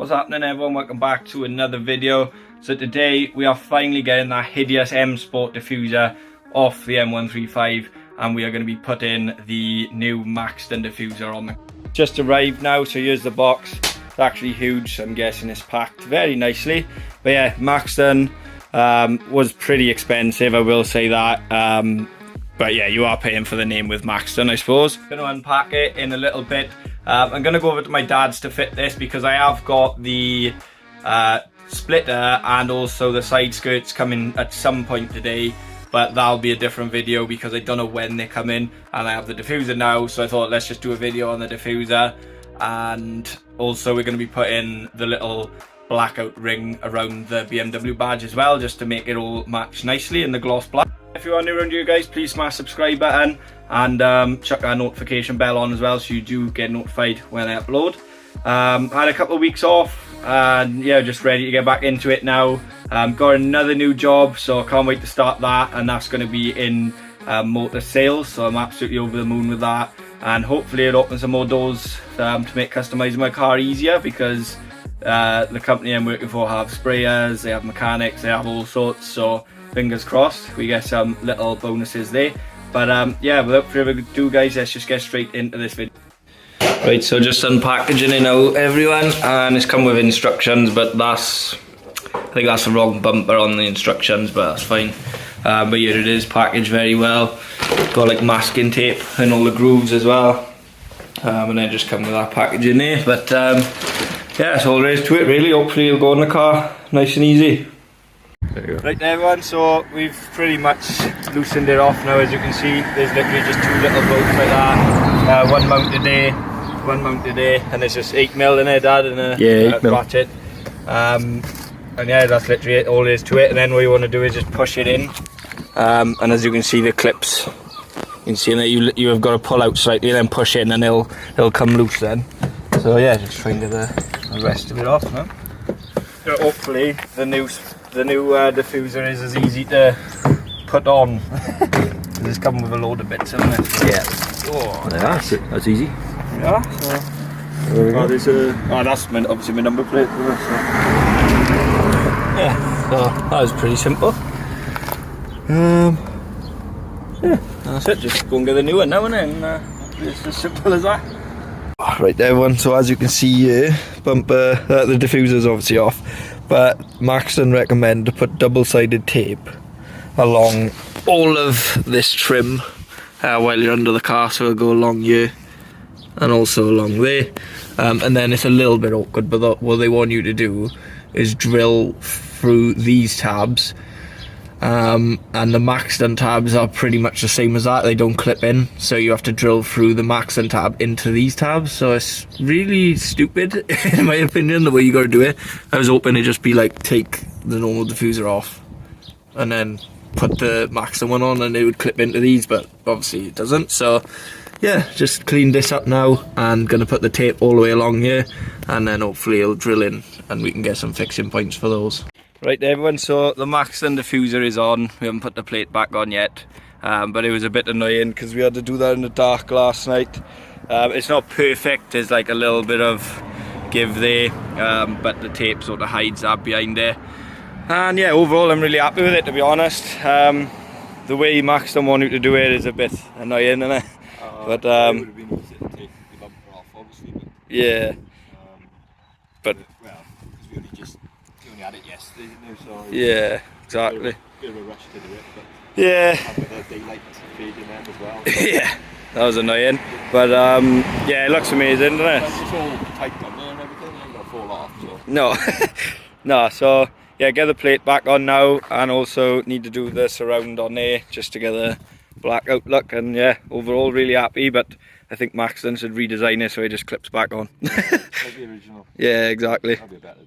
What's happening, everyone? Welcome back to another video. So today we are finally getting that hideous M Sport diffuser off the M135, and we are going to be putting the new Maxton diffuser on. Just arrived now, so here's the box. It's actually huge, so I'm guessing it's packed very nicely. But yeah, Maxton was pretty expensive, I will say that. But yeah, you are paying for the name with Maxton, I suppose. I'm going to unpack it in a little bit. I'm going to go over to my dad's to fit this because I have got the splitter and also the side skirts coming at some point today, but that'll be a different video because I don't know when they come in, and I have the diffuser now, so I thought let's just do a video on the diffuser. And also we're going to be putting the little blackout ring around the BMW badge as well, just to make it all match nicely in the gloss black. If you are new around here, guys, please smash the subscribe button and chuck that notification bell on as well, so you do get notified when I upload. Had a couple of weeks off and yeah, just ready to get back into it now. Got another new job, so I can't wait to start that, and that's going to be in motor sales, so I'm absolutely over the moon with that, and hopefully it opens some more doors to make customizing my car easier, because the company I'm working for have sprayers, they have mechanics, they have all sorts, so fingers crossed we get some little bonuses there. But yeah, without further ado, guys, let's just get straight into this video. Right, so just unpackaging it now, everyone, and it's come with instructions, but I think that's the wrong bumper on the instructions, but that's fine. But here it is, packaged very well. Got like masking tape and all the grooves as well, and then just come with that packaging there. But yeah, that's all there is to it really. Hopefully it'll go in the car nice and easy. There you go. Right there, everyone, so we've pretty much loosened it off now. As you can see, there's literally just two little bolts like that, one mounted there, and there's just 8mm in there, Dad, and a ratchet. And yeah, that's literally it, all there is to it. And then what you want to do is just push it in, and as you can see, the clips, you can see that you have got to pull out slightly and then push in, and it'll come loose then. So yeah, just trying to get the rest of it off now. So hopefully the new diffuser is as easy to put on. It's coming with a load of bits, isn't it? Yeah. Oh, yeah, that's easy. Yeah. So there's that's obviously my number plate. So. Yeah. So that was pretty simple. Yeah, that's it. Just go and get a new one now, and then it's as simple as that. Right there, everyone. So as you can see here, bumper, the diffuser's obviously off, but Maxton recommend to put double-sided tape along all of this trim while you're under the car, so it'll go along here and also along there. And then it's a little bit awkward, but what they want you to do is drill through these tabs. And the Maxton tabs are pretty much the same as that. They don't clip in, so you have to drill through the Maxton tab into these tabs. So it's really stupid, in my opinion, the way you got to do it. I was hoping it'd just be like, take the normal diffuser off and then put the Maxton one on and it would clip into these, but obviously it doesn't. So yeah, just clean this up now and gonna put the tape all the way along here, and then hopefully it'll drill in and we can get some fixing points for those. Right everyone, so the Maxton diffuser is on. We haven't put the plate back on yet, but it was a bit annoying because we had to do that in the dark last night. It's not perfect, there's like a little bit of give there, but the tape sort of hides that behind there. And yeah, overall I'm really happy with it, to be honest. The way Maxton want you to do it is a bit annoying, isn't it? But it would have been easy to take the bumper off, obviously. But, yeah. But well, because we only had it yesterday, didn't we? So yeah, exactly. Bit of a rush to do it, but yeah. And with the daylight fading in as well. So. Yeah, that was annoying. But yeah, it looks amazing, doesn't it? It's all tight on there and everything. It ain't gonna fall off. So. No, no. So yeah, get the plate back on now, and also need to do the surround on there just to get the blackout look. And yeah, overall really happy, but I think Maxton should redesign it so it just clips back on. Like the original. Yeah, exactly. That'd be a better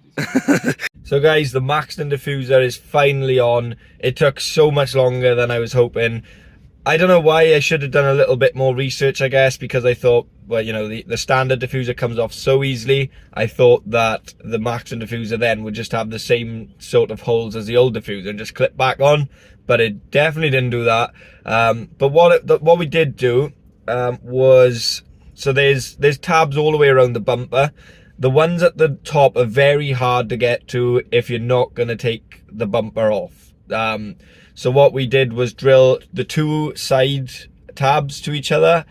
design. So guys, the Maxton diffuser is finally on. It took so much longer than I was hoping. I don't know why. I should have done a little bit more research, I guess, because I thought, well, you know, the standard diffuser comes off so easily. I thought that the Maxton diffuser then would just have the same sort of holes as the old diffuser and just clip back on, but it definitely didn't do that. But what we did do was, so there's tabs all the way around the bumper, the ones at the top are very hard to get to if you're not going to take the bumper off. So what we did was drill the 2 side tabs to each other,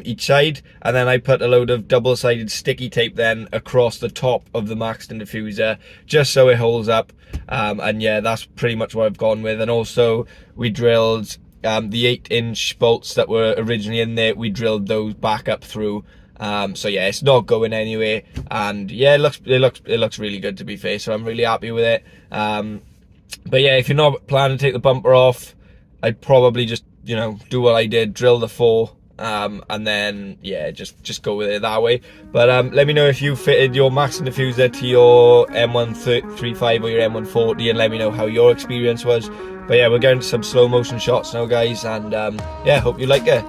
each side, and then I put a load of double-sided sticky tape then across the top of the Maxton Diffuser, just so it holds up. And yeah, that's pretty much what I've gone with. And also we drilled the 8-inch bolts that were originally in there, we drilled those back up through. So yeah, it's not going anywhere, and yeah, it looks really good, to be fair, so I'm really happy with it. But yeah, if you're not planning to take the bumper off, I'd probably just, you know, do what I did, drill the 4, and then yeah, just go with it that way. But let me know if you fitted your Maxton Diffuser to your M135 or your M140, and let me know how your experience was. But yeah, we're going to some slow motion shots now, guys, and yeah, hope you like it.